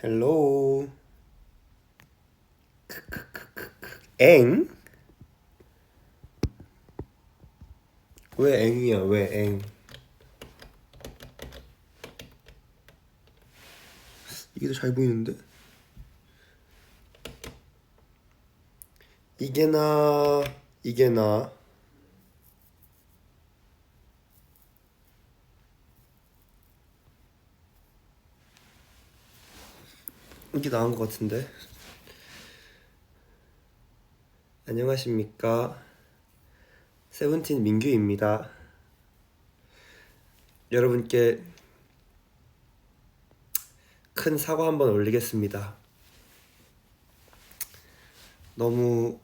헬로우. 엥? 왜 엥이야? 왜 엥? 이게 더 잘 보이는데? 이게 나, 이게 나. 이게 나은 것 같은데? 안녕하십니까? 세븐틴 민규입니다. 여러분께 큰 사과 한번 올리겠습니다. 너무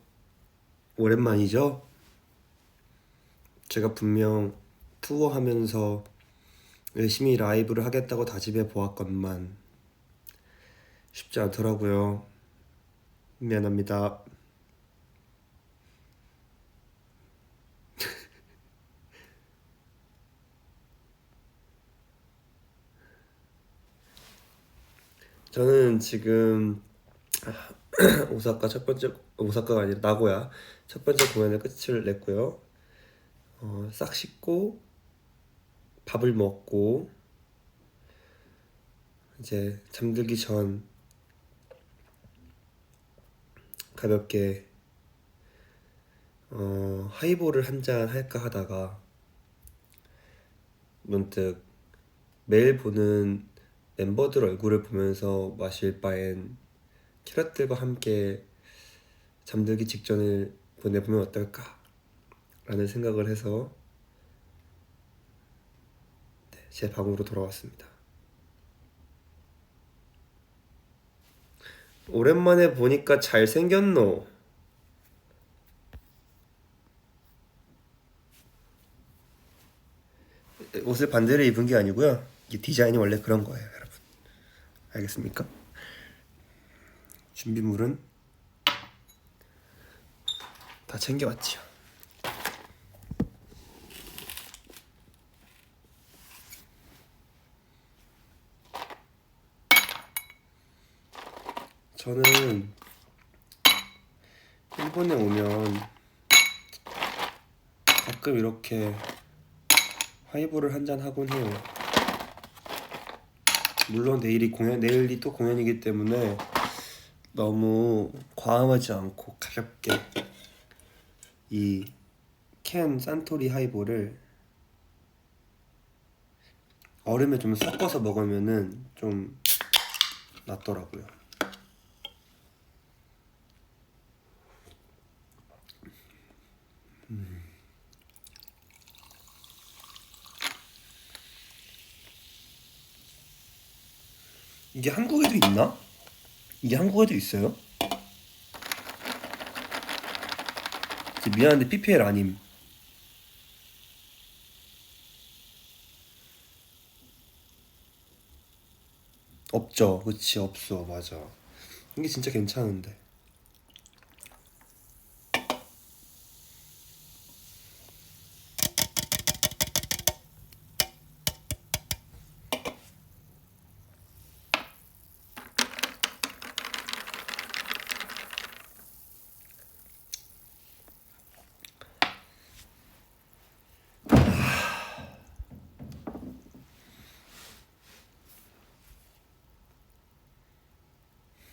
오랜만이죠? 제가 분명 투어하면서 열심히 라이브를 하겠다고 다짐해 보았건만 쉽지 않더라고요. 미안합니다. 저는 지금 오사카가 아니라 나고야 첫 번째 공연을 끝을 냈고요. 싹 씻고 밥을 먹고 이제 잠들기 전 가볍게 하이볼을 한 잔 할까 하다가 문득 매일 보는 멤버들 얼굴을 보면서 마실 바엔 캐럿들과 함께 잠들기 직전을 보내보면 어떨까 라는 생각을 해서 제 방으로 돌아왔습니다. 오랜만에 보니까 잘생겼노. 옷을 반대로 입은 게 아니고요. 이게 디자인이 원래 그런 거예요, 여러분. 알겠습니까? 준비물은 다 챙겨왔지요. 저는 일본에 오면 가끔 이렇게 하이볼을 한 잔 하곤 해요. 물론 내일이 또 공연이기 때문에 너무 과음하지 않고 가볍게 이 캔 산토리 하이볼을 얼음에 좀 섞어서 먹으면은 좀 낫더라고요. 이게 한국에도 있나? 이게 한국에도 있어요? 미안한데 PPL 아님. 없죠. 그치, 없어. 맞아. 이게 진짜 괜찮은데.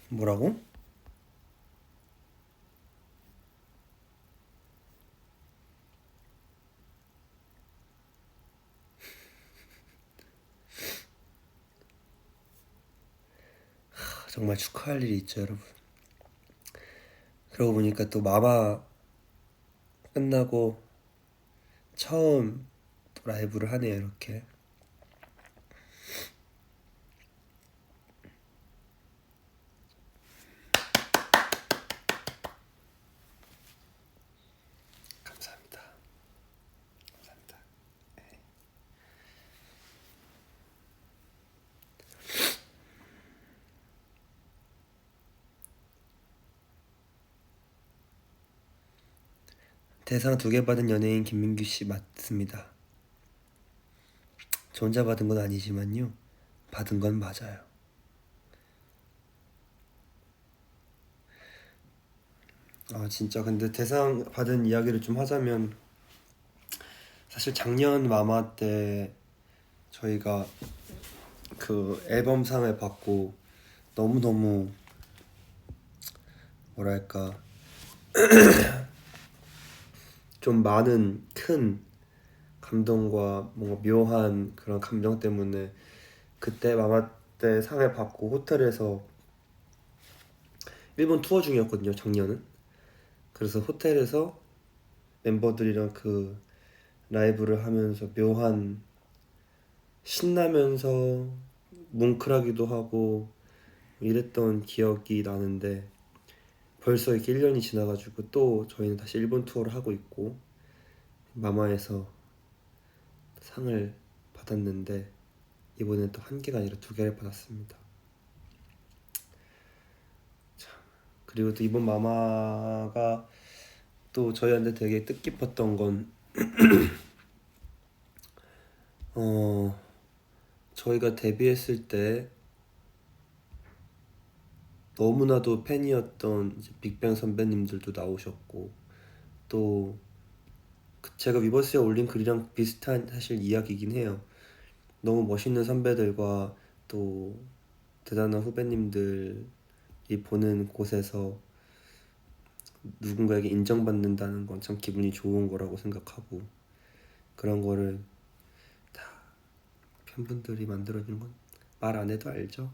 뭐라고? 정말 축하할 일이 있죠, 여러분. 그러고 보니까 또 마마 끝나고 처음 또 라이브를 하네요, 이렇게. 감사합니다. 감사합니다. 대상 2개 받은 연예인 김민규 씨 맞습니다. 저 혼자 받은 건 아니지만요. 받은 건 맞아요. 아 진짜 근데 대상 받은 이야기를 좀 하자면 사실 작년 마마 때 저희가 그 앨범상을 받고 너무너무 뭐랄까 좀 많은 큰 감동과 뭔가 묘한 그런 감정 때문에 그때 마마 때 상을 받고 호텔에서 일본 투어 중이었거든요 작년은. 그래서 호텔에서 멤버들이랑 그 라이브를 하면서 묘한 신나면서 뭉클하기도 하고 이랬던 기억이 나는데 벌써 이렇게 1년이 지나가지고 또 저희는 다시 일본 투어를 하고 있고 마마에서 상을 받았는데 이번엔 또 한 개가 아니라 두 개를 받았습니다. 그리고 또 이번 마마가 또 저희한테 되게 뜻깊었던 건 저희가 데뷔했을 때 너무나도 팬이었던 이제 빅뱅 선배님들도 나오셨고 또 제가 위버스에 올린 글이랑 비슷한 사실 이야기이긴 해요. 너무 멋있는 선배들과 또 대단한 후배님들이 보는 곳에서 누군가에게 인정받는다는 건 참 기분이 좋은 거라고 생각하고 그런 거를 다 팬분들이 만들어주는 건 말 안 해도 알죠?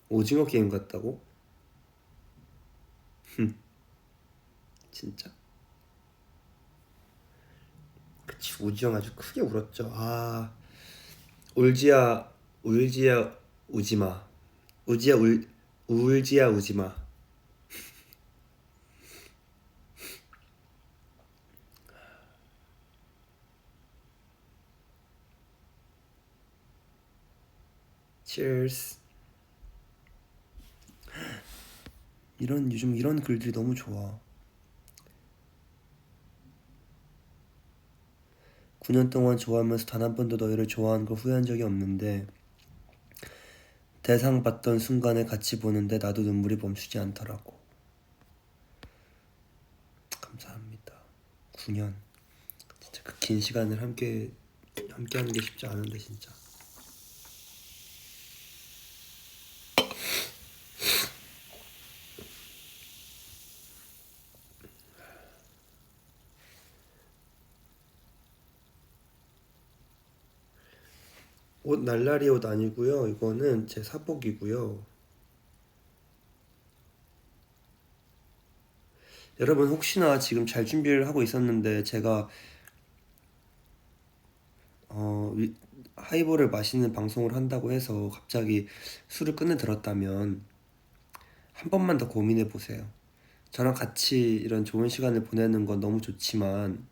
오징어 게임 같다고? 진짜? 그치 우지 형 아주 크게 울었죠. 아 울지야 울지야 우지마 우지야 울지야 우지마. Cheers. 요즘 이런 글들이 너무 좋아. 9년 동안 좋아하면서 단 한 번도 너희를 좋아하는 걸 후회한 적이 없는데 대상 받던 순간에 같이 보는데 나도 눈물이 멈추지 않더라고. 감사합니다. 9년. 진짜 그 긴 시간을 함께하는 게 쉽지 않은데 진짜. 옷 날라리 옷 아니고요. 이거는 제 사복이고요. 여러분 혹시나 지금 잘 준비를 하고 있었는데 제가 하이볼을 마시는 방송을 한다고 해서 갑자기 술을 끊어 들었다면 한 번만 더 고민해 보세요. 저랑 같이 이런 좋은 시간을 보내는 건 너무 좋지만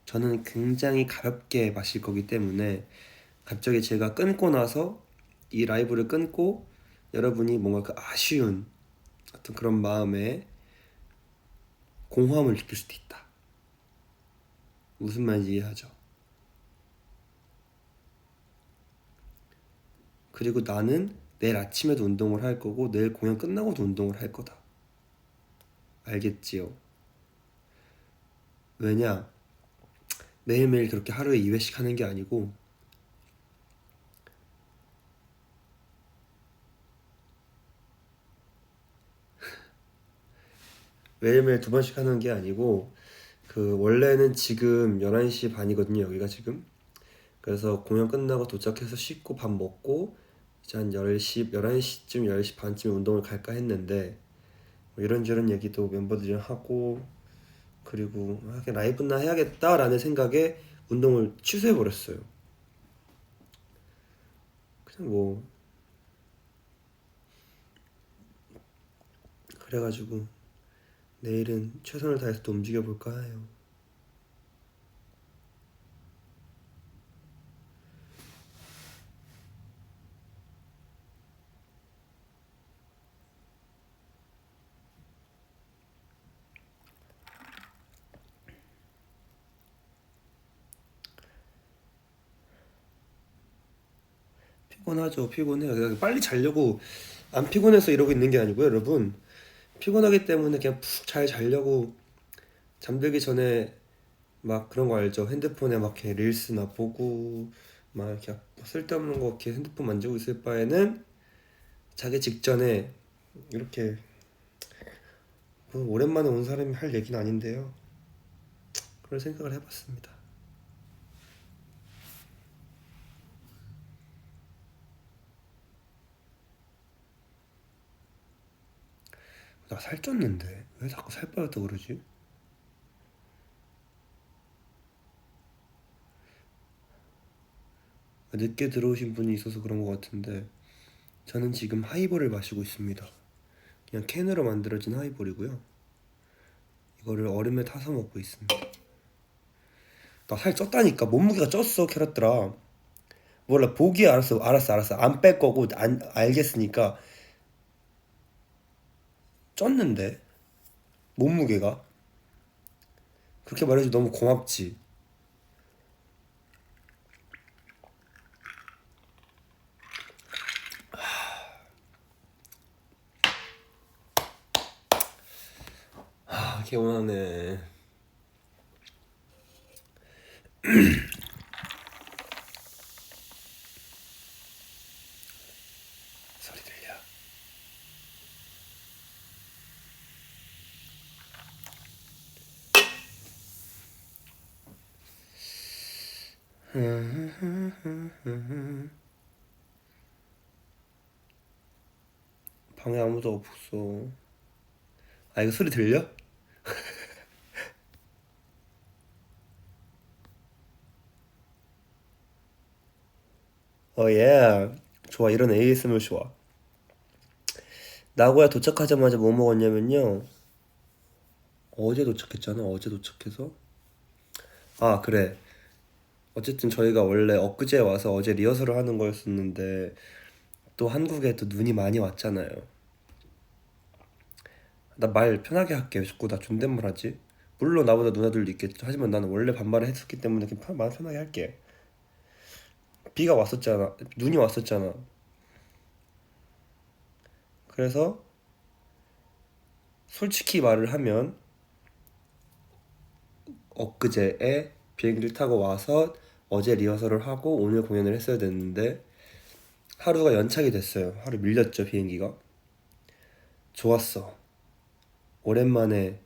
저는 굉장히 가볍게 마실 거기 때문에 갑자기 제가 끊고 나서 이 라이브를 끊고 여러분이 뭔가 그 아쉬운 어떤 그런 마음에 공허함을 느낄 수도 있다. 무슨 말인지 이해하죠? 그리고 나는 내일 아침에도 운동을 할 거고 내일 공연 끝나고도 운동을 할 거다. 알겠지요? 왜냐? 매일매일 그렇게 하루에 2회씩 하는 게 아니고 매일매일 2번씩 하는 게 아니고 그 원래는 지금 11시 반이거든요 여기가 지금. 그래서 공연 끝나고 도착해서 씻고 밥 먹고 이제 한 10시, 11시쯤 10시 반쯤에 운동을 갈까 했는데 뭐 이런저런 얘기도 멤버들이랑 하고 그리고 그냥 라이브나 해야겠다라는 생각에 운동을 취소해버렸어요. 그냥 뭐 그래가지고 내일은 최선을 다해서 또 움직여볼까 해요. 피곤하죠. 피곤해요. 그냥 빨리 자려고 안 피곤해서 이러고 있는 게 아니고요, 여러분. 피곤하기 때문에 그냥 푹 잘 자려고 잠들기 전에 막 그런 거 알죠? 핸드폰에 막 이렇게 릴스나 보고 막 이렇게 쓸데없는 거 이렇게 핸드폰 만지고 있을 바에는 자기 직전에 이렇게 뭐 오랜만에 온 사람이 할 얘기는 아닌데요. 그런 생각을 해봤습니다. 나 살쪘는데 왜 자꾸 살 빠졌다 그러지? 늦게 들어오신 분이 있어서 그런 것 같은데 저는 지금 하이볼을 마시고 있습니다. 그냥 캔으로 만들어진 하이볼이고요. 이거를 얼음에 타서 먹고 있습니다. 나 살 쪘다니까. 몸무게가 쪘어, 캐럿들아. 몰라, 보기에 알았어. 안 뺄 거고 안 알겠으니까. 쪘는데 몸무게가 그렇게 말해줘. 너무 고맙지. 개운하네. 소리 들려? 방에 아무도 없어. 아, 이거 소리 들려? 예. 좋아, 이런 ASMR 좋아. 나고야 도착하자마자 뭐 먹었냐면요. 어제 도착했잖아. 어제 도착해서. 아, 그래. 어쨌든 저희가 원래 엊그제 와서 어제 리허설을 하는 거였었는데 또 한국에 또 눈이 많이 왔잖아요. 나 말 편하게 할게. 왜 자꾸 나 존댓말 하지? 물론 나보다 누나들도 있겠죠. 하지만 나는 원래 반말을 했었기 때문에 그냥 말 편하게 할게. 비가 왔었잖아. 눈이 왔었잖아. 그래서 솔직히 말을 하면 엊그제에 비행기를 타고 와서 어제 리허설을 하고 오늘 공연을 했어야 됐는데 하루가 연착이 됐어요. 하루 밀렸죠, 비행기가. 좋았어. 오랜만에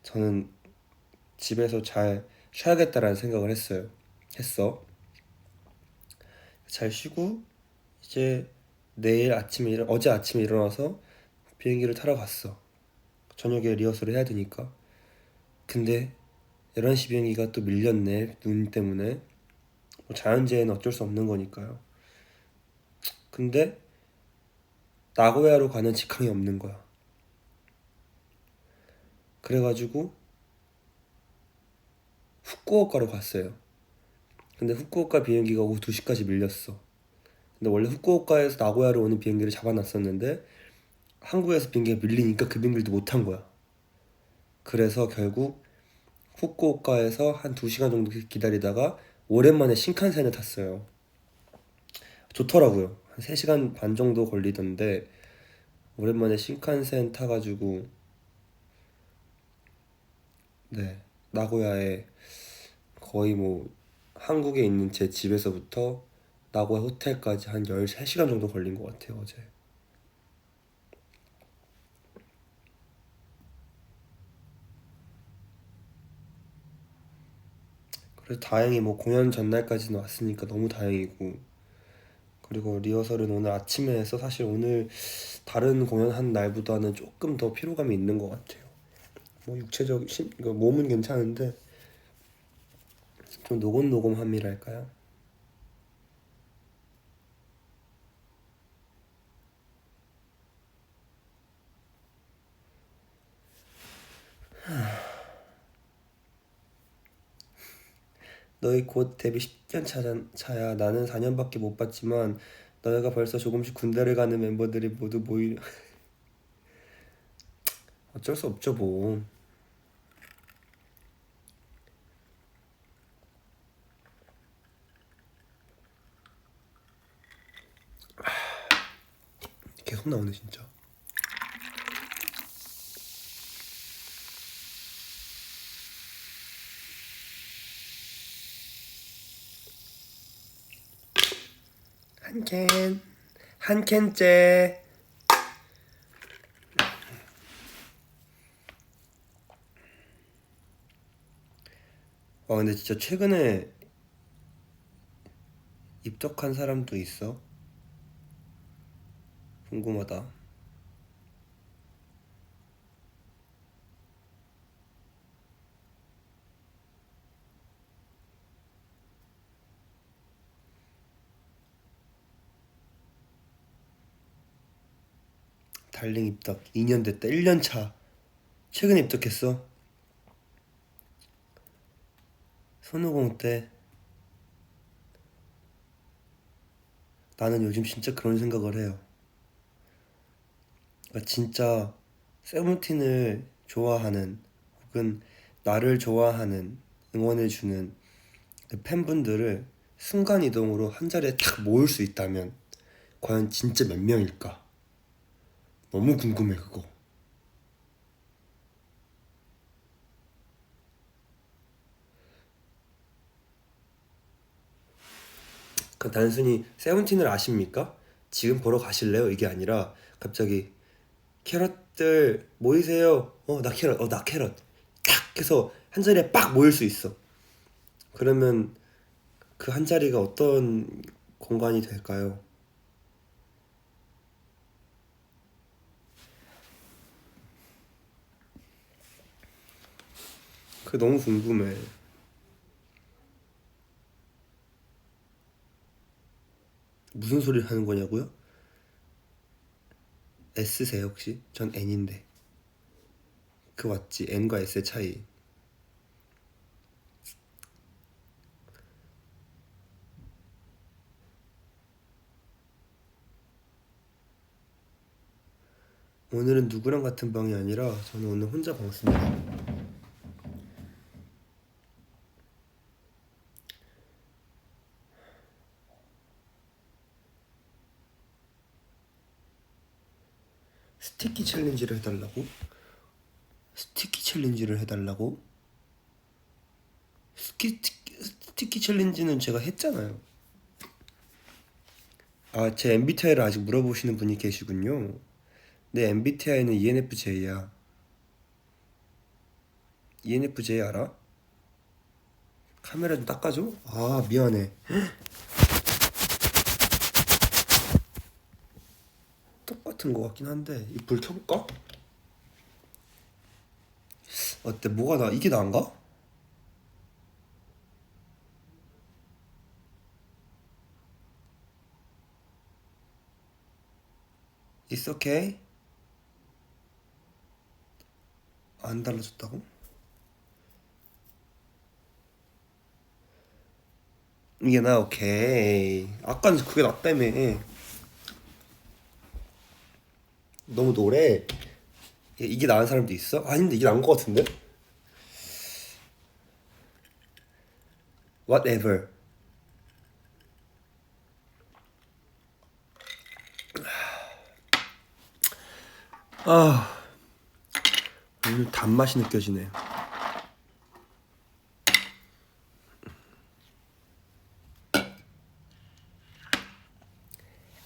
저는 집에서 잘 쉬어야겠다라는 생각을 했어. 잘 쉬고 이제 어제 아침에 일어나서 비행기를 타러 갔어. 저녁에 리허설을 해야 되니까. 근데 11시 비행기가 또 밀렸네. 눈 때문에. 뭐 자연재해는 어쩔 수 없는 거니까요. 근데 나고야로 가는 직항이 없는 거야. 그래가지고 후쿠오카로 갔어요. 근데 후쿠오카 비행기가 오후 2시까지 밀렸어. 근데 원래 후쿠오카에서 나고야로 오는 비행기를 잡아놨었는데 한국에서 비행기가 밀리니까 그 비행기도 못 탄 거야. 그래서 결국 후쿠오카에서 한 2시간 정도 기다리다가 오랜만에 신칸센을 탔어요. 좋더라고요. 한 3시간 반 정도 걸리던데 오랜만에 신칸센 타가지고 네, 나고야에 거의 뭐 한국에 있는 제 집에서부터 나고야 호텔까지 한 13시간 정도 걸린 것 같아요, 어제. 그래서 다행히 뭐 공연 전날까지는 왔으니까 너무 다행이고, 그리고 리허설은 오늘 아침에 해서 사실 오늘 다른 공연한 날보다는 조금 더 피로감이 있는 것 같아요. 뭐 몸은 괜찮은데 좀 노곤노곤함이랄까요? 너희 곧 데뷔 10년 차야. 나는 4년밖에 못 봤지만 너희가 벌써 조금씩 군대를 가는 멤버들이 모두 모이 어쩔 수 없죠 뭐. 계속 나오네 진짜. 한 캔째. 근데 진짜 최근에 입덕한 사람도 있어? 궁금하다. 달링 입덕 2년 됐다. 1년 차. 최근에 입덕했어. 손오공 때. 나는 요즘 진짜 그런 생각을 해요. 그러니까 진짜 세븐틴을 좋아하는, 혹은 나를 좋아하는, 응원해주는 그 팬분들을 순간이동으로 한 자리에 탁 모을 수 있다면 과연 진짜 몇 명일까? 너무 궁금해 그거. 그 단순히 세븐틴을 아십니까? 지금 보러 가실래요? 이게 아니라 갑자기 캐럿들 모이세요. 나 캐럿. 나 캐럿. 탁 해서 한 자리에 빡 모일 수 있어. 그러면 그 한 자리가 어떤 공간이 될까요? 그게 너무 궁금해. 무슨 소리를 하는 거냐고요? S세요 혹시? 전 N인데. 그 맞지? N과 S의 차이. 오늘은 누구랑 같은 방이 아니라 저는 오늘 혼자 방 씁니다. 스티키 챌린지를 해달라고? 스티키 챌린지를 해달라고? 스티키 챌린지는 제가 했잖아요. 제 MBTI를 아직 물어보시는 분이 계시군요. 내 MBTI는 ENFJ야. ENFJ 알아? 카메라 좀 닦아줘? 미안해. 똑같은 거 같긴 한데 이 불 켜볼까? 어때? 뭐가 나? 이게 나은가? It's okay? 안 달라졌다고? 이게 나 오케이. 아까는 그게 낫다며. 너무 노래. 이게 나은 사람도 있어? 아닌데 이게 나은 거 같은데? Whatever. 아, 오늘 단맛이 느껴지네.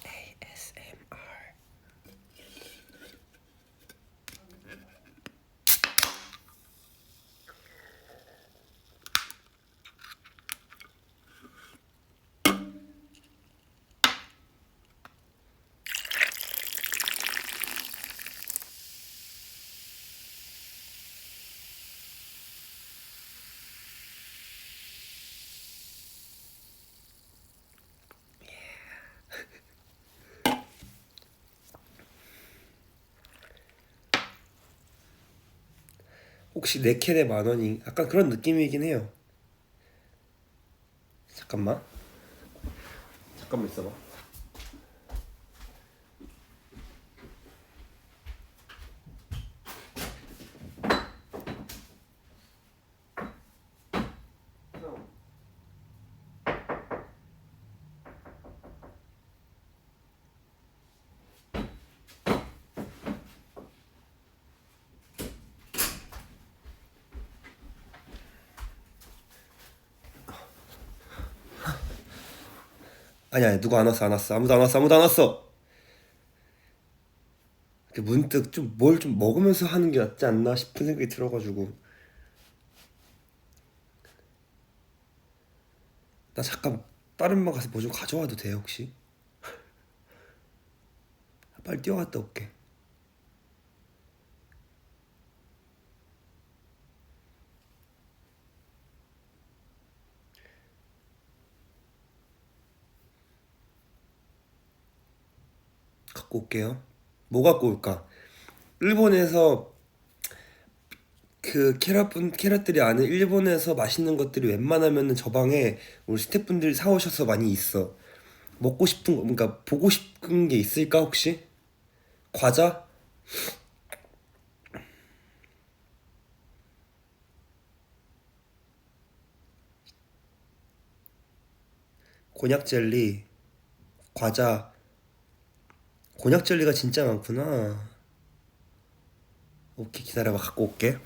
ASMR. 혹시 네 캔에 10,000원이 약간 그런 느낌이긴 해요. 잠깐만 있어봐. 아니야, 누구 안 왔어, 안 왔어. 아무도 안 왔어, 아무도 안 왔어. 이렇게 문득 좀 뭘 좀 먹으면서 하는 게 낫지 않나 싶은 생각이 들어가지고. 나 잠깐 다른 방 가서 뭐 좀 가져와도 돼, 혹시? 빨리 뛰어갔다 올게. 갖고 올게요. 뭐 갖고 올까? 일본에서 그 캐럿들이 아는 일본에서 맛있는 것들이 웬만하면은 저 방에 우리 스태프분들이 사오셔서 많이 있어. 먹고 싶은 거, 그러니까 보고 싶은 게 있을까 혹시? 과자? 곤약 젤리, 과자. 곤약 젤리가 진짜 많구나. 오케이, 기다려봐, 갖고 올게.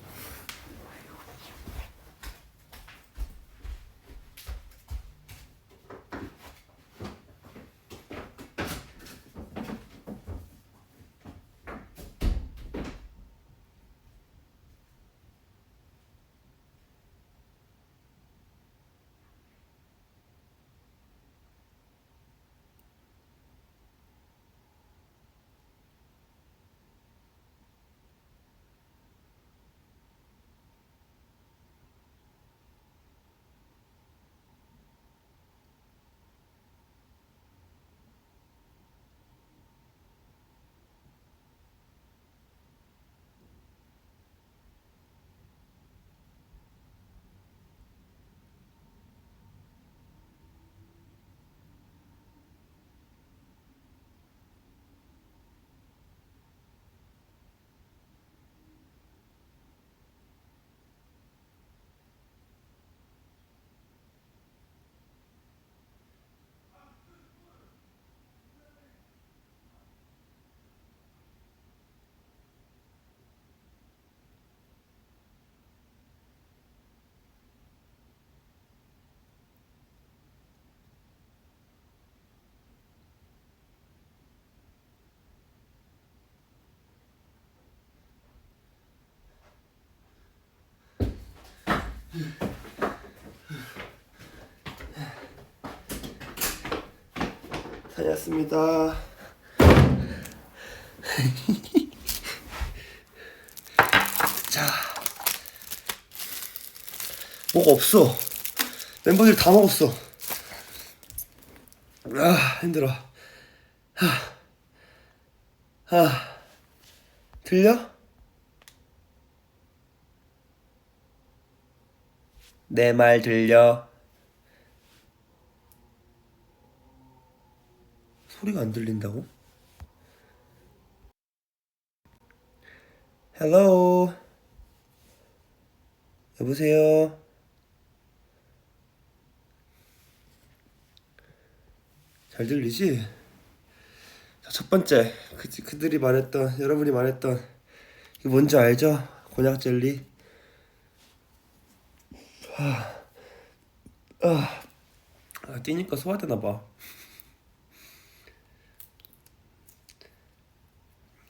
다녀왔습니다. 자, 뭐가 없어. 멤버들이 다 먹었어. 아, 힘들어. 아, 들려? 내 말 들려? 소리가 안 들린다고? 헬로, 여보세요? 잘 들리지? 자, 첫 번째, 그들이 말했던, 여러분이 말했던, 이거 뭔지 알죠? 곤약 젤리. 아, 뛰니까 소화되나 봐.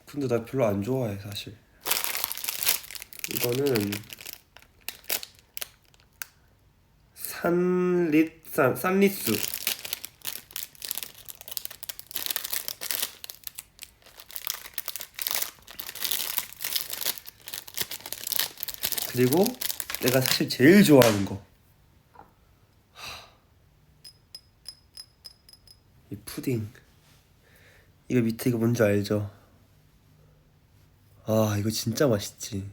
근데 나 별로 안 좋아해, 사실. 이거는 산리수. 그리고 내가 사실 제일 좋아하는 거. 이 푸딩. 이거 밑에 이거 뭔지 알죠? 아, 이거 진짜 맛있지.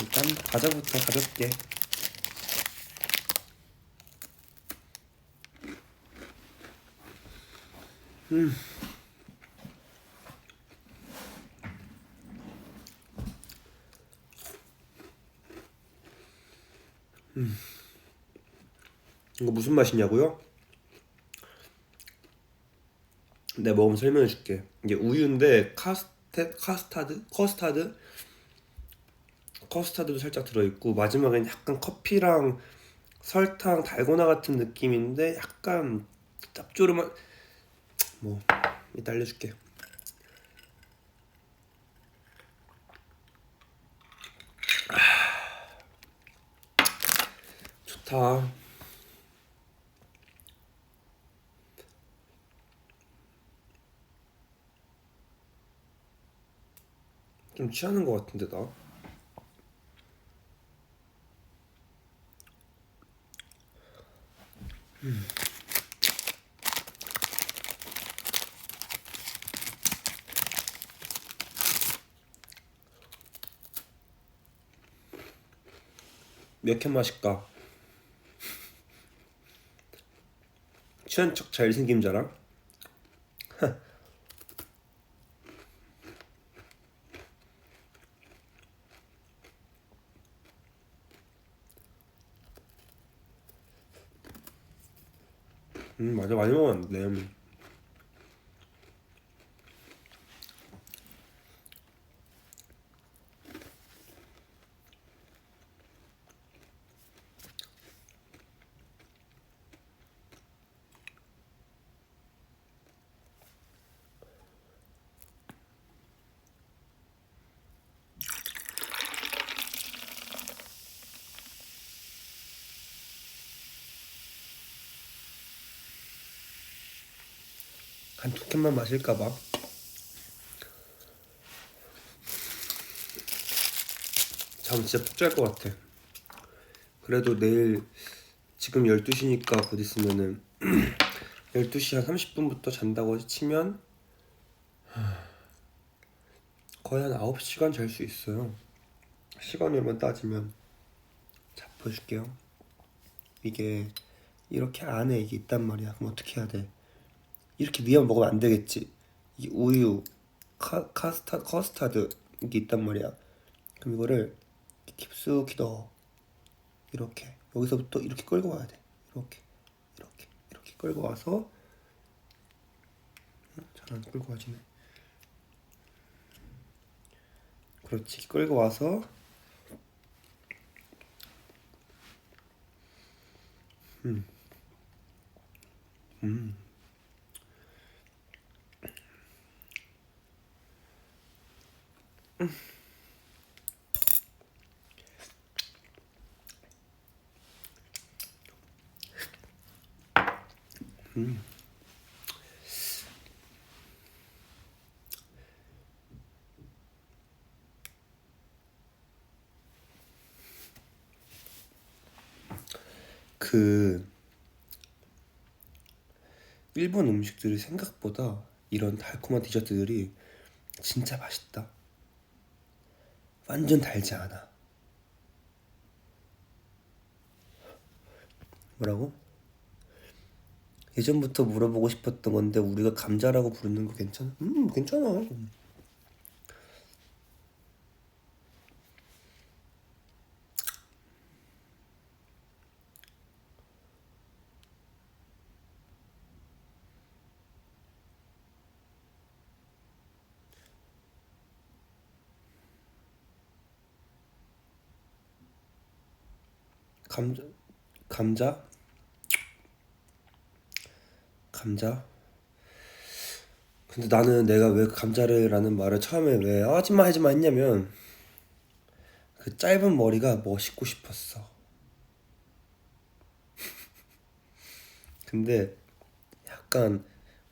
일단 과자부터 가볍게. 이거 무슨 맛이냐고요? 내가 먹으면 설명해 줄게. 이게 우유인데 커스타드도 살짝 들어있고 마지막엔 약간 커피랑 설탕 달고나 같은 느낌인데 약간 짭조름한. 뭐 이따 알려줄게. 좋다. 좀 취하는 것 같은데 나. 몇 캔 마실까? 취한 척 잘생김 자랑? 맞아, 많이 먹었는데. 한 두 캔만 마실까 봐. 잠 진짜 푹 잘 것 같아. 그래도 내일 지금 12시니까 곧 있으면은 12시 한 30분부터 잔다고 치면 거의 한 9시간 잘 수 있어요. 시간으로만 따지면. 자, 보여줄게요. 이게 이렇게 안에 이게 있단 말이야. 그럼 어떻게 해야 돼? 이렇게 위에 먹으면 안 되겠지. 이 우유, 커스타드 이게 있단 말이야. 그럼 이거를 깊숙이 넣어. 이렇게 여기서부터 이렇게 끌고 와야 돼. 이렇게 끌고 와서. 잘 안 끌고 와지네. 그렇지, 끌고 와서. 음, 음, 음. 그 일본 음식들이 생각보다 이런 달콤한 디저트들이 진짜 맛있다. 완전 달지 않아. 뭐라고? 예전부터 물어보고 싶었던 건데 우리가 감자라고 부르는 거 괜찮아? 괜찮아. 감자, 감자, 감자. 근데 나는 내가 왜 감자를라는 말을 처음에 왜 하지마 했냐면 그 짧은 머리가 멋있고 싶었어. 근데 약간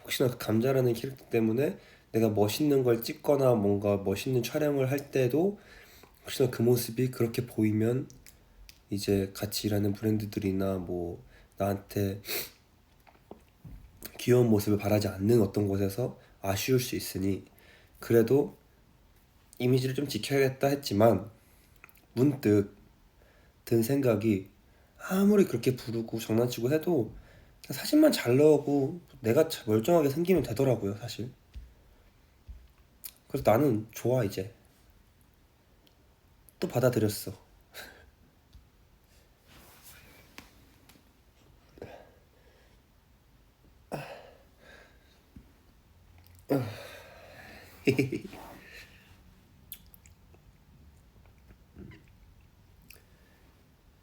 혹시나 그 감자라는 캐릭터 때문에 내가 멋있는 걸 찍거나 뭔가 멋있는 촬영을 할 때도 혹시나 그 모습이 그렇게 보이면 이제 같이 일하는 브랜드들이나 뭐 나한테 귀여운 모습을 바라지 않는 어떤 곳에서 아쉬울 수 있으니 그래도 이미지를 좀 지켜야겠다 했지만 문득 든 생각이 아무리 그렇게 부르고 장난치고 해도 그냥 사진만 잘 나오고 내가 멀쩡하게 생기면 되더라고요, 사실. 그래서 나는 좋아, 이제. 또 받아들였어.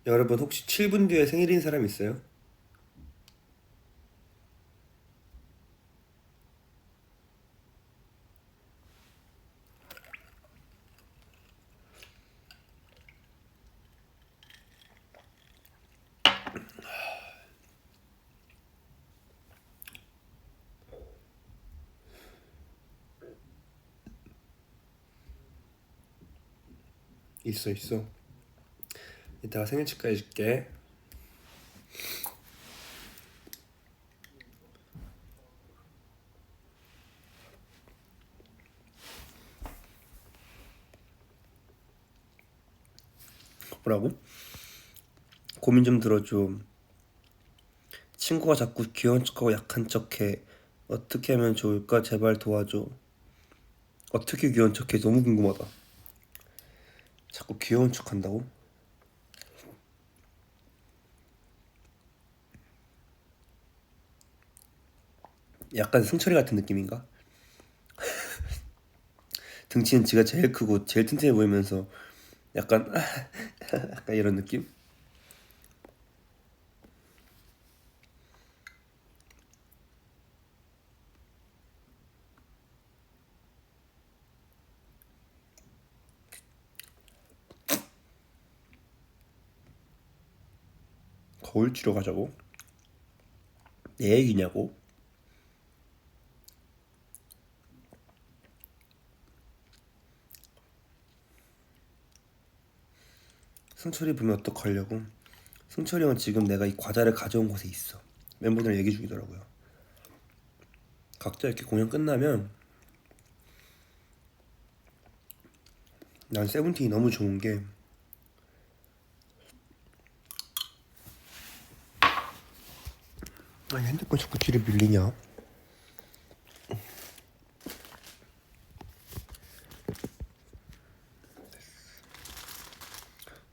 여러분 혹시 7분 뒤에 생일인 사람 있어요? 있어 있어. 이따가 생일 축하해줄게. 뭐라고? 고민 좀 들어줘. 친구가 자꾸 귀여운 척하고 약한 척해. 어떻게 하면 좋을까? 제발 도와줘. 어떻게 귀여운 척해? 너무 궁금하다. 자꾸 귀여운 척한다고? 약간 승철이 같은 느낌인가? 등치는 지가 제일 크고 제일 튼튼해 보이면서 약간 약간 이런 느낌? 거울 치러 가자고? 내 얘기냐고? 승철이 보면 어떡하려고? 승철이 형은 지금 내가 이 과자를 가져온 곳에 있어. 멤버들 얘기 중이더라고요. 각자 이렇게 공연 끝나면 난 세븐틴이 너무 좋은 게 아니 핸드폰 자꾸 뒤로 밀리냐?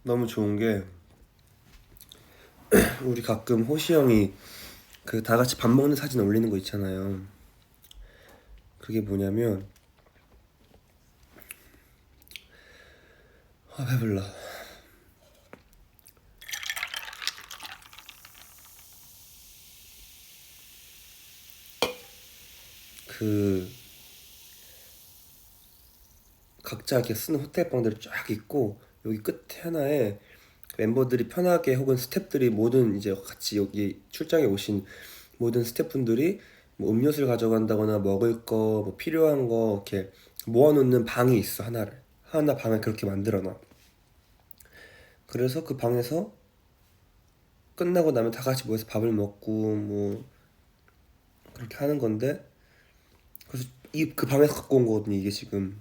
너무 좋은 게 우리 가끔 호시 형이 그 다 같이 밥 먹는 사진 올리는 거 있잖아요. 그게 뭐냐면 배불러. 그 각자 이렇게 쓰는 호텔 방들이 쫙 있고 여기 끝에 하나에 멤버들이 편하게 혹은 스태프들이 모든 이제 같이 여기 출장에 오신 모든 스태프분들이 뭐 음료수를 가져간다거나 먹을 거 뭐 필요한 거 이렇게 모아놓는 방이 있어. 하나 방을 그렇게 만들어놔. 그래서 그 방에서 끝나고 나면 다 같이 모여서 밥을 먹고 뭐 그렇게 하는 건데 그래서 이 그 방에서 갖고 온 거거든요. 이게 지금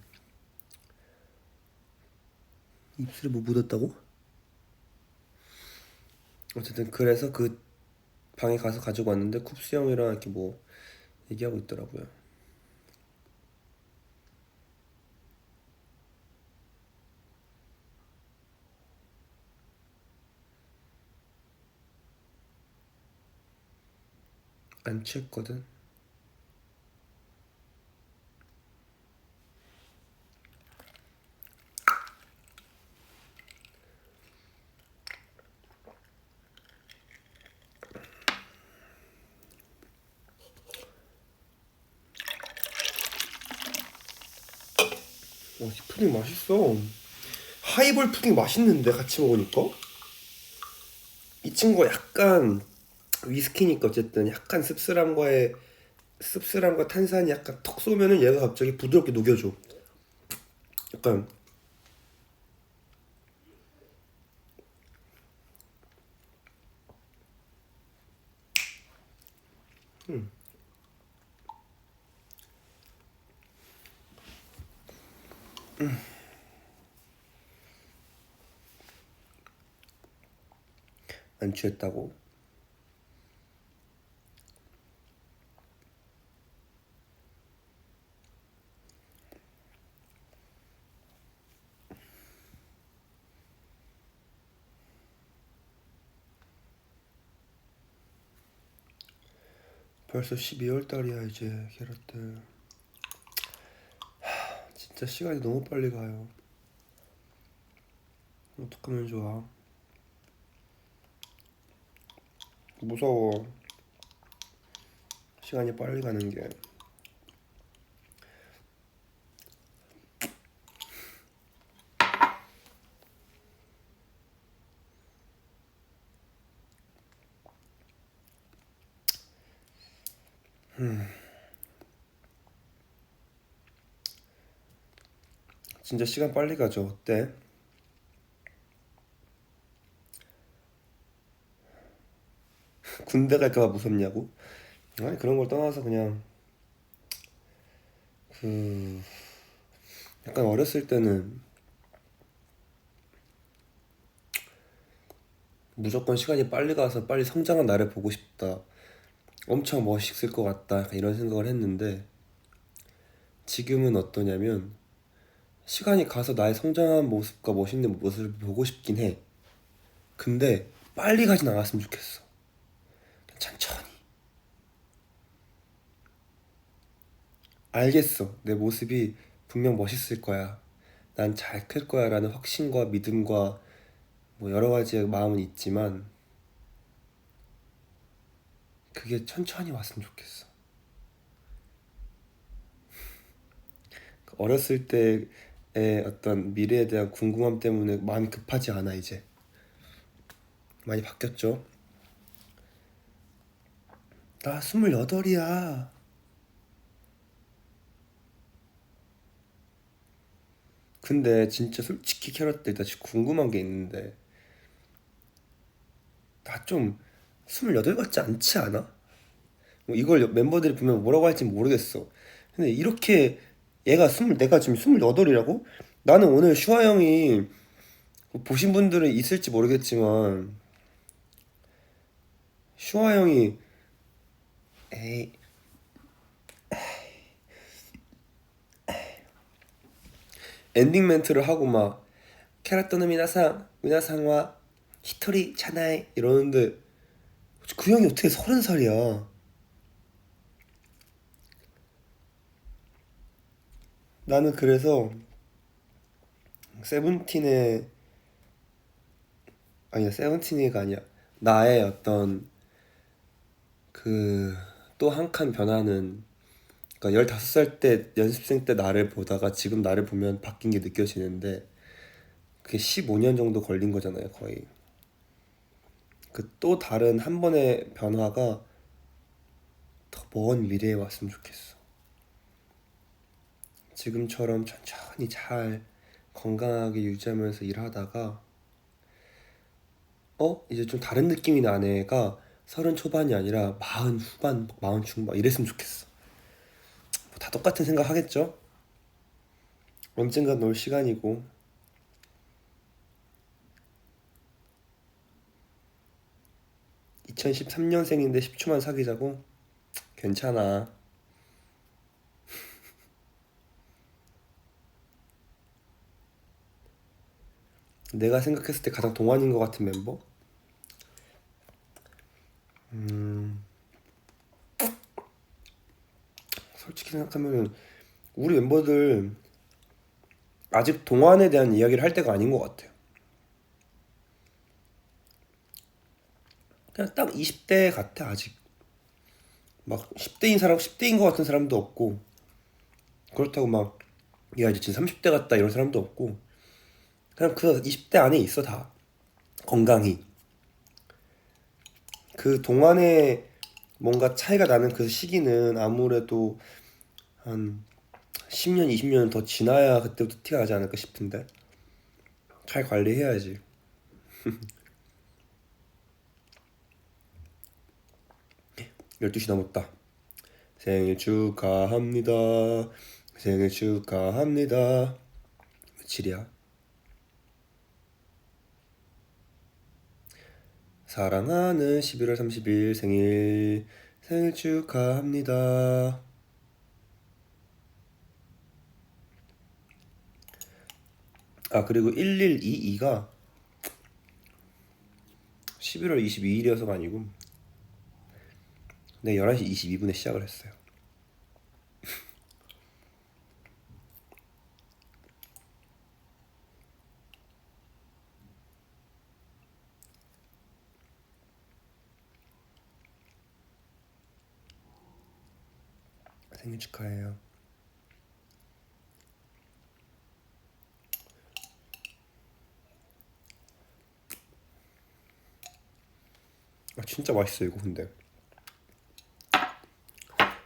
입술에 뭐 묻었다고? 어쨌든 그래서 그 방에 가서 가지고 왔는데 쿱스 형이랑 이렇게 뭐 얘기하고 있더라고요. 안 취했거든. 이 푸딩 맛있어. 하이볼 푸딩 맛있는데 같이 먹으니까? 이 친구가 약간 위스키니까 어쨌든 약간 씁쓸함과 탄산이 약간 턱 쏘면은 얘가 갑자기 부드럽게 녹여줘. 약간 안 취했다고. 벌써 12월 달이야 이제 캐럿들. 진짜 시간이 너무 빨리 가요. 어떡하면 좋아. 무서워. 시간이 빨리 가는 게. 진짜 시간 빨리 가죠. 어때? 군대 갈까 봐 무섭냐고? 아니 그런 걸 떠나서 그냥 그 약간 어렸을 때는 무조건 시간이 빨리 가서 빨리 성장한 나를 보고 싶다. 엄청 멋있을 것 같다. 약간 이런 생각을 했는데 지금은 어떠냐면 시간이 가서 나의 성장한 모습과 멋있는 모습을 보고 싶긴 해. 근데 빨리 가진 않았으면 좋겠어. 그냥 천천히. 알겠어. 내 모습이 분명 멋있을 거야. 난 잘 클 거야 라는 확신과 믿음과 뭐 여러 가지의 마음은 있지만 그게 천천히 왔으면 좋겠어. 어렸을 때의 어떤 미래에 대한 궁금함 때문에 마음이 급하지 않아 이제. 많이 바뀌었죠. 나 28이야. 근데 진짜 솔직히 캐럿들 나 지금 궁금한 게 있는데 나 좀 28 같지 않지 않아? 뭐 이걸 멤버들이 보면 뭐라고 할지 모르겠어. 근데 이렇게 내가 지금 28이라고? 나는 오늘 슈아 형이 뭐 보신 분들은 있을지 모르겠지만 슈아 형이 에이 엔딩 멘트를 하고 막 캐럿도는 미나상와 히토리 차나이 이러는데 그 형이 어떻게 30살이야. 나는 그래서 세븐틴의 아니야 세븐틴이가 아니야 나의 어떤 그 또 한 칸 변화는 그러니까 15살 때 연습생 때 나를 보다가 지금 나를 보면 바뀐 게 느껴지는데 그게 15년 정도 걸린 거잖아요 거의. 그 또 다른 한 번의 변화가 더 먼 미래에 왔으면 좋겠어. 지금처럼 천천히 잘 건강하게 유지하면서 일하다가 이제 좀 다른 느낌이 나네가 30 초반이 아니라 40 후반, 40 중반 이랬으면 좋겠어. 뭐다 똑같은 생각 하겠죠? 언젠가 놀 시간이고 2013년생인데 10초만 사귀자고? 괜찮아. 내가 생각했을 때 가장 동안인 것 같은 멤버? 솔직히 생각하면 우리 멤버들 아직 동안에 대한 이야기를 할 때가 아닌 것 같아요. 그냥 딱 20대 같아 아직. 막 10대인 사람, 10대인 것 같은 사람도 없고 그렇다고 막 야 이제 지금 30대 같다 이런 사람도 없고 그냥 그 20대 안에 있어 다. 건강히. 그 동안에 뭔가 차이가 나는 그 시기는 아무래도 한 10년, 20년 더 지나야 그때부터 티가 나지 않을까 싶은데 잘 관리해야지. 12시 넘었다. 생일 축하합니다. 생일 축하합니다. 며칠이야? 사랑하는 11월 30일 생일 축하합니다. 아 그리고 1122가 11월 22일이어서가 아니고 네 11시 22분에 시작을 했어요. 생일 축하해요. 아 진짜 맛있어 이거 근데.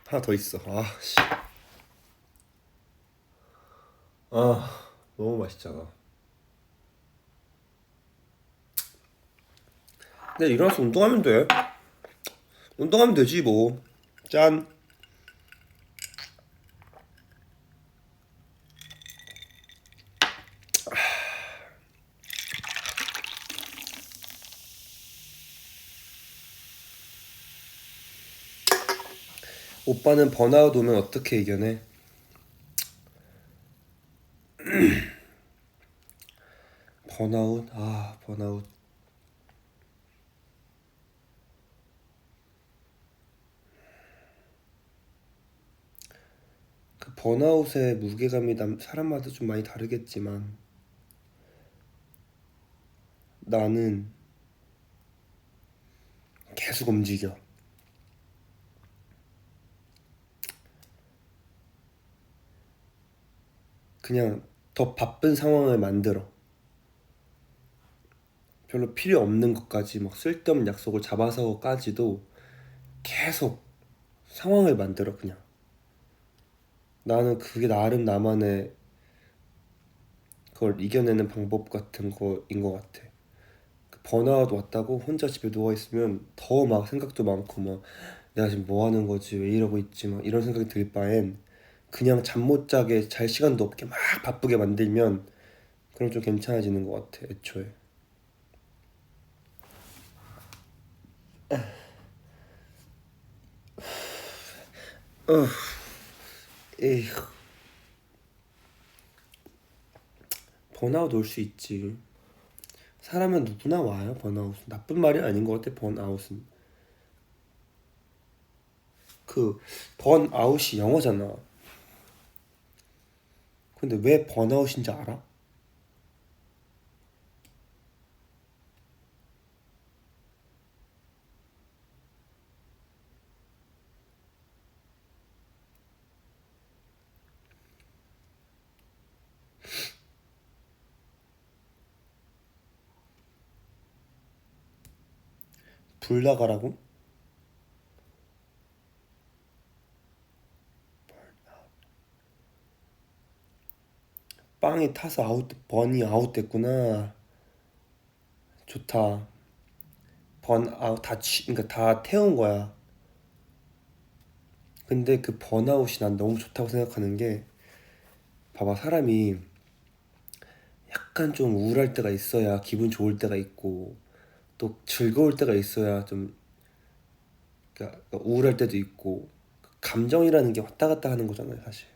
하나 더 있어. 아 씨. 아 너무 맛있잖아. 근데 일어나서 운동하면 돼. 운동하면 되지 뭐. 짠. 오빠는 번아웃 오면 어떻게 이겨내? 번아웃? 아 번아웃. 그 번아웃의 무게감이 사람마다 좀 많이 다르겠지만 나는 계속 움직여. 그냥 더 바쁜 상황을 만들어. 별로 필요 없는 것까지 막 쓸데없는 약속을 잡아서까지도 계속 상황을 만들어 그냥. 나는 그게 나름 나만의 그걸 이겨내는 방법 같은 거인 것 같아. 그 번아웃 왔다고 혼자 집에 누워 있으면 더 막 생각도 많고 막 내가 지금 뭐 하는 거지 왜 이러고 있지 막 이런 생각이 들 바엔 그냥 잠 못 자게 잘 시간도 없게 막 바쁘게 만들면 그럼 좀 괜찮아지는 것 같아 애초에. 어, 에휴. 번아웃 올 수 있지. 사람은 누구나 와요 번아웃은. 나쁜 말이 아닌 것 같아 번아웃은. 그 번아웃이 영어잖아. 근데 왜 번아웃인지 알아? 불 나가라고? 빵이 타서 번이 아웃됐구나. 좋다. 번아웃 그러니까 다 태운 거야. 근데 그 번아웃이 난 너무 좋다고 생각하는 게 봐봐 사람이 약간 좀 우울할 때가 있어야 기분 좋을 때가 있고 또 즐거울 때가 있어야 좀 그러니까 우울할 때도 있고 감정이라는 게 왔다 갔다 하는 거잖아요 사실.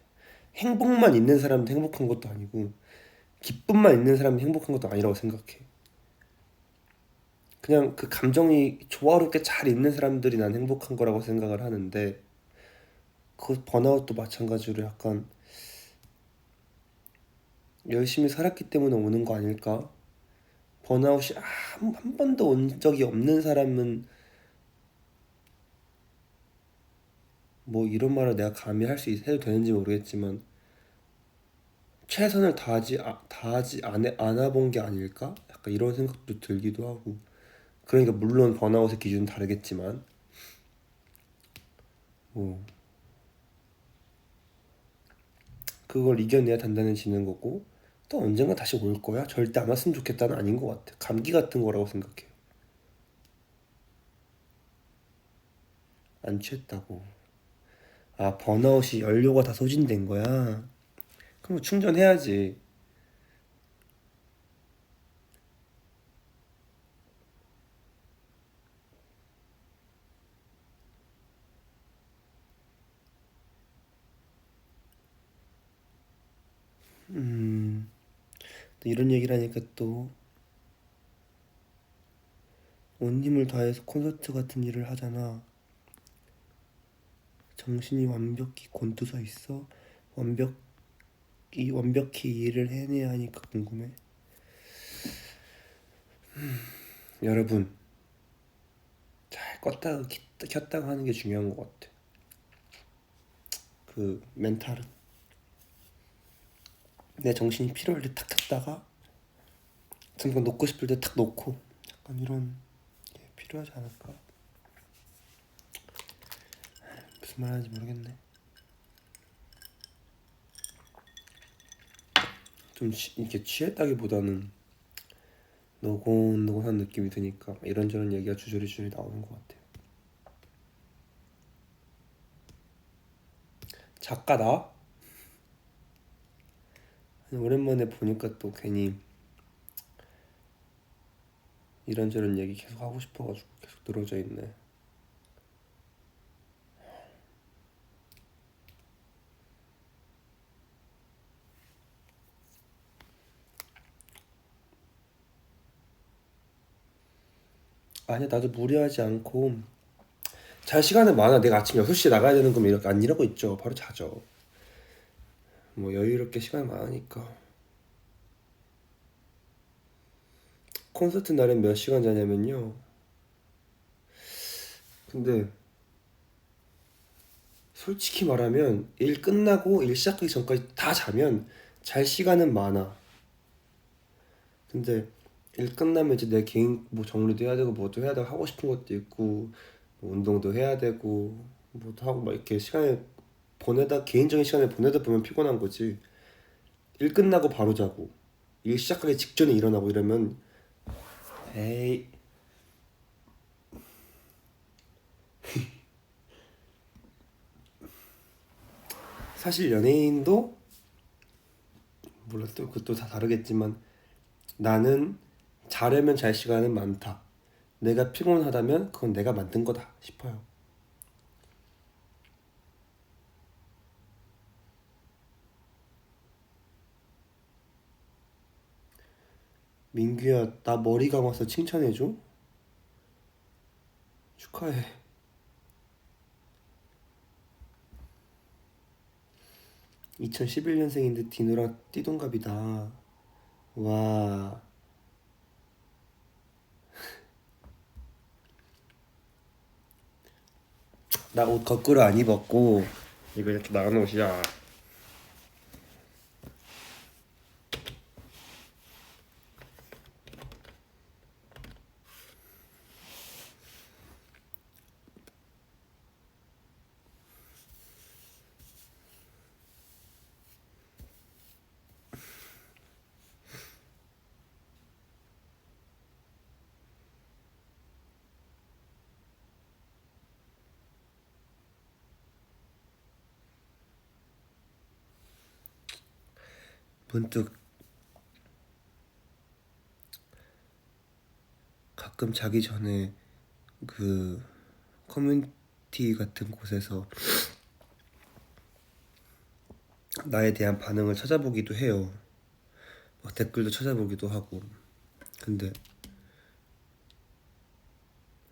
행복만 있는 사람도 행복한 것도 아니고 기쁨만 있는 사람이 행복한 것도 아니라고 생각해. 그냥 그 감정이 조화롭게 잘 있는 사람들이 난 행복한 거라고 생각을 하는데 그 번아웃도 마찬가지로 약간 열심히 살았기 때문에 오는 거 아닐까? 번아웃이 한 번도 온 적이 없는 사람은 뭐 이런 말을 내가 감히 해도 되는지 모르겠지만 최선을 다하지 않아 본 게 아닐까? 약간 이런 생각도 들기도 하고. 그러니까 물론 번아웃의 기준은 다르겠지만 뭐 그걸 이겨내야 단단해지는 거고 또 언젠가 다시 올 거야. 절대 안 왔으면 좋겠다는 아닌 것 같아. 감기 같은 거라고 생각해. 안 취했다고. 아 번아웃이 연료가 다 소진된 거야. 그럼 충전해야지. 음, 또 이런 얘기를 하니까 또 온 힘을 다해서 콘서트 같은 일을 하잖아. 정신이 완벽히 곤두서 있어. 완벽히 일을 해내야 하니까 궁금해. 여러분, 잘 껐다가 켰다가 하는 게 중요한 것 같아. 그 멘탈은. 내 정신이 필요할 때 탁 켰다가 잠깐 놓고 싶을 때 탁 놓고, 약간 이런 게 필요하지 않을까. 무슨 말 하는지 모르겠네. 좀 이렇게 취했다기보다는 노곤노곤한 느낌이 드니까 이런저런 얘기가 주저리 나오는 것 같아요. 작가다? 오랜만에 보니까 또 괜히 이런저런 얘기 계속 하고 싶어가지고 계속 늘어져 있네. 아니야, 나도 무리하지 않고 잘 시간은 많아. 내가 아침 6시에 나가야 되는 거면 이렇게 안 이러고 있죠. 바로 자죠. 뭐 여유롭게 시간이 많으니까. 콘서트 날엔 몇 시간 자냐면요, 근데 솔직히 말하면 일 끝나고 일 시작하기 전까지 다 자면 잘 시간은 많아. 근데 일 끝나면 이제 내 개인 뭐 정리도 해야 되고 뭐도 해야 되고 하고 싶은 것도 있고 뭐 운동도 해야 되고 뭐도 하고 막 이렇게 시간을 보내다 개인적인 시간을 보내다 보면 피곤한 거지. 일 끝나고 바로 자고 일 시작하기 직전에 일어나고 이러면 에이. 사실 연예인도 물론 또 그것도 다 다르겠지만 나는 자려면 잘 시간은 많다. 내가 피곤하다면 그건 내가 만든 거다 싶어요. 민규야, 나 머리 감아서 칭찬해줘? 축하해. 2011년생인데 디노랑 띠동갑이다. 와. 나 옷 거꾸로 안 입었고 이거 이렇게 나가는 옷이야. 문득 가끔 자기 전에 그 커뮤니티 같은 곳에서 나에 대한 반응을 찾아보기도 해요. 막 댓글도 찾아보기도 하고. 근데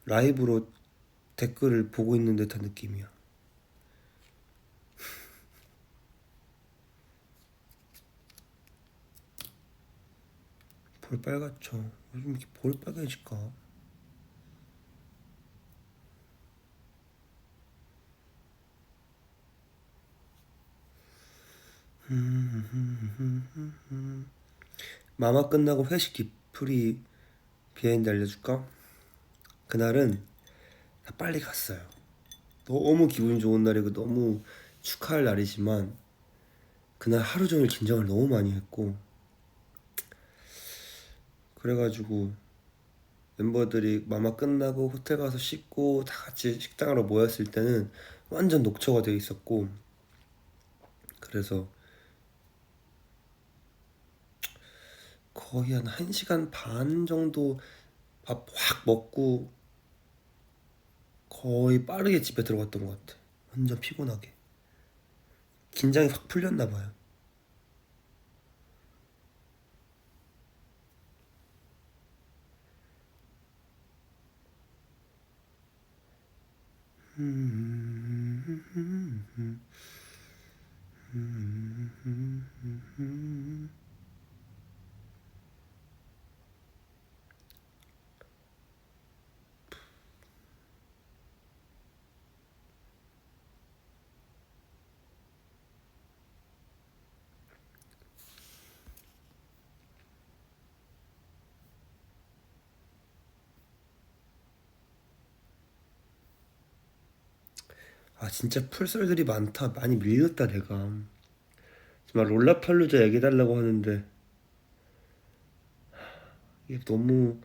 라이브로 댓글을 보고 있는 듯한 느낌이야. 볼 빨갛죠. 요즘 이렇게 볼 빨개질까? 마마 끝나고 회식 뒤풀이 비하인드 알려줄까? 그날은 다 빨리 갔어요. 너무 기분 좋은 날이고 너무 축하할 날이지만 그날 하루 종일 긴장을 너무 많이 했고, 그래가지고 멤버들이 마마 끝나고 호텔 가서 씻고 다 같이 식당으로 모였을 때는 완전 녹초가 돼 있었고, 그래서 거의 한 1시간 반 정도 밥 확 먹고 거의 빠르게 집에 들어갔던 것 같아. 완전 피곤하게. 긴장이 확 풀렸나 봐요. 아 진짜 풀썰들이 많다. 많이 밀렸다 내가. 정말 롤라팔루자 얘기해달라고 하는데 이게 너무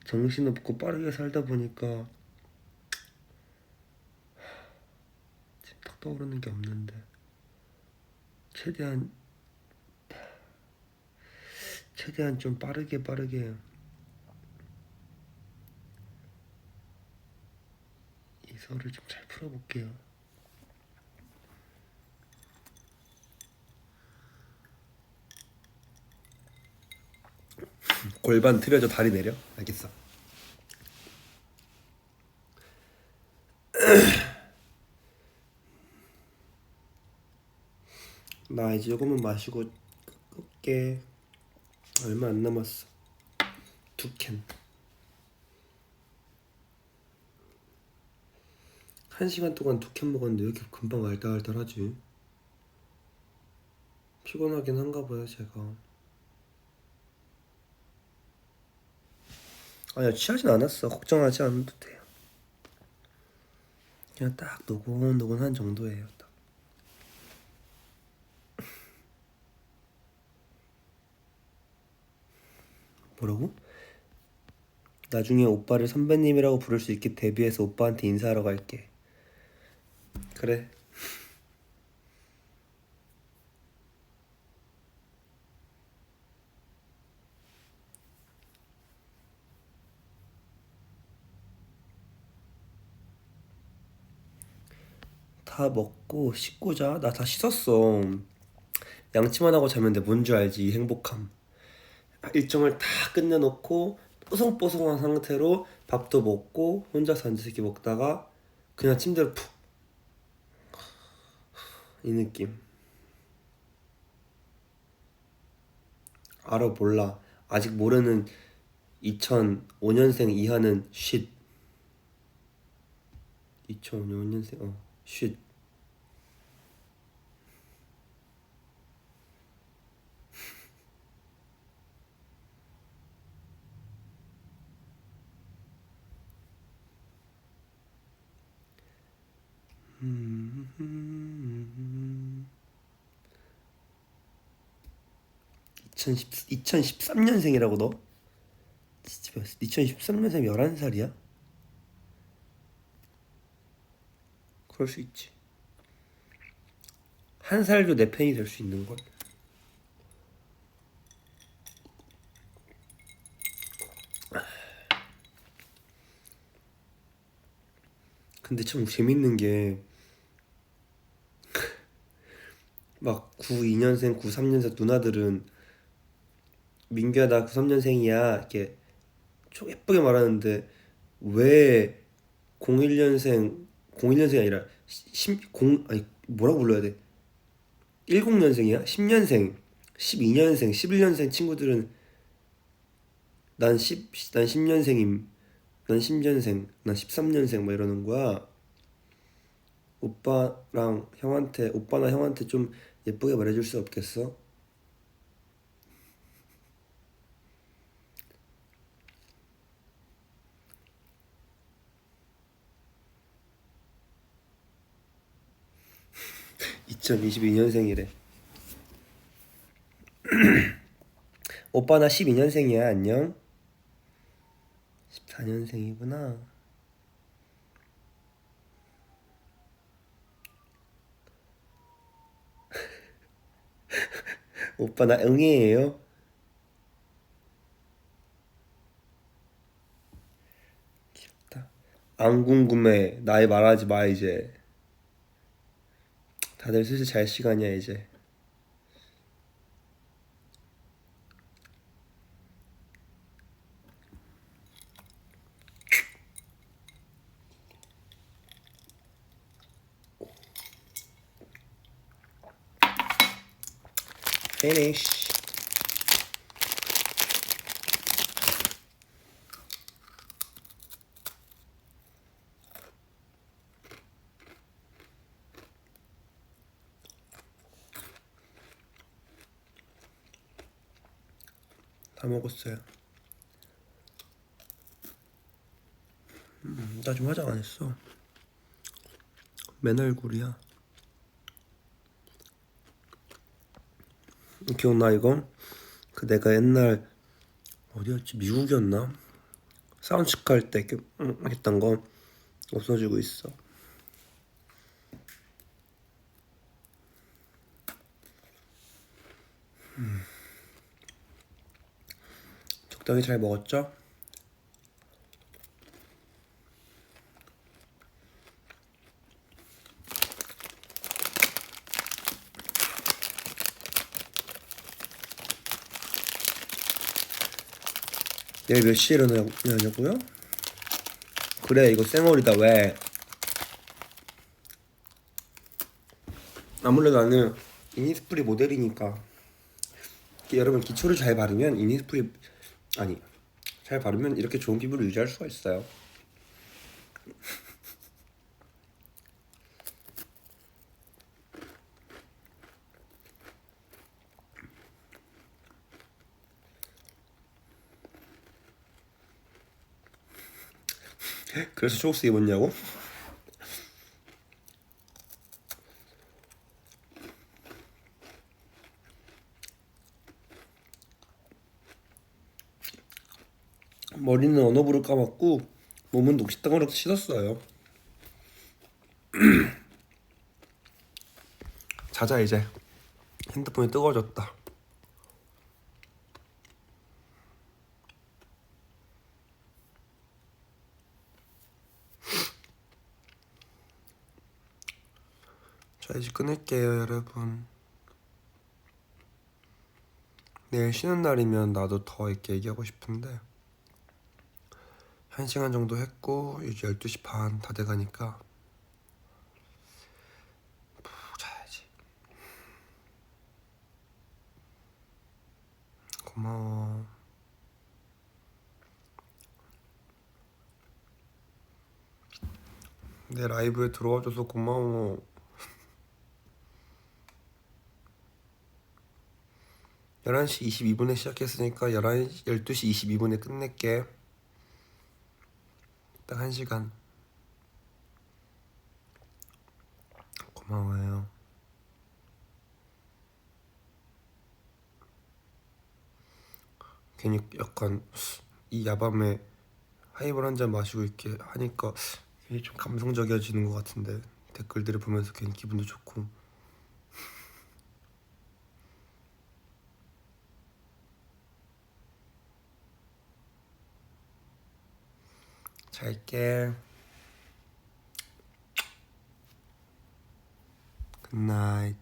정신없고 빠르게 살다 보니까 지금 딱 떠오르는 게 없는데 최대한 좀 빠르게 이 설을 좀 잘 풀어볼게요. 골반 틀어져 다리 내려? 알겠어. 나 이제 조금만 마시고 끌게. 얼마 안 남았어. 2캔. 1시간 동안 2캔 먹었는데 왜 이렇게 금방 알딸알딸하지? 피곤하긴 한가 봐요 제가. 아니야 취하진 않았어. 걱정하지 않아도 돼요. 그냥 딱 노곤노곤한 정도예요 딱. 뭐라고? 나중에 오빠를 선배님이라고 부를 수 있게 데뷔해서 오빠한테 인사하러 갈게. 그래. 다 먹고 씻고 자. 나 다 씻었어. 양치만 하고 자면 돼. 뭔 줄 알지 이 행복함. 일정을 다 끝내놓고 뽀송뽀송한 상태로 밥도 먹고 혼자서 앉아서 이렇게 먹다가 그냥 침대로 푹. 이 느낌. 알아 몰라. 아직 모르는 2005년생 이하는 쉿. 2005년생 쉿. 음... 2013년생이라고 너? 2013년생 11살이야? 그럴 수 있지. 한 살도 내 팬이 될 수 있는 걸. 근데 참 재밌는 게 막 92년생, 93년생 누나들은 민규야 나 93년생이야 이렇게 좀 예쁘게 말하는데 왜 01년생이 아니라 아니 뭐라고 불러야 돼? 10년생이야? 10년생, 12년생, 11년생 친구들은 난 10년생임, 난 10년생, 난 13년생 막 이러는 거야. 오빠나 형한테 좀 예쁘게 말해줄 수 없겠어? 2022년생이래. 오빠 나 12년생이야 안녕. 14년생이구나. 오빠 나 응애예요. 귀엽다. 안 궁금해. 나이 말하지 마 이제. 다들 슬슬 잘 시간이야 이제. Finish. 다 먹었어요. 나 지금 화장 안 했어. 맨 얼굴이야. 기억나 이거? 그 내가 옛날 어디였지? 미국이었나? 사운드체크 할 때 했던 거 없어지고 있어. 적당히 잘 먹었죠? 내일 몇 시에 일어나냐고요? 그래 이거 쌩얼이다. 왜? 아무래도 나는 이니스프리 모델이니까 여러분 기초를 잘 바르면 이니스프리 아니 잘 바르면 이렇게 좋은 피부를 유지할 수가 있어요. 그래서 초록색 입었냐고? 머리는 언어부를 감았고 몸은 녹시당으로 씻었어요. 자자 이제. 핸드폰이 뜨거워졌다. 자 이제 끊을게요 여러분. 내일 쉬는 날이면 나도 더 이렇게 얘기하고 싶은데 1시간 정도 했고 이제 12시 반 다 돼가니까 푹 자야지. 고마워. 내 라이브에 들어와줘서 고마워. 11시 22분에 시작했으니까 12시 22분에 끝낼게. 딱 1시간. 고마워요. 괜히 약간 이 야밤에 하이볼 한 잔 마시고 이렇게 하니까 괜히 좀 감성적이어지는 것 같은데 댓글들을 보면서 괜히 기분도 좋고. 잘게. 굿나잇.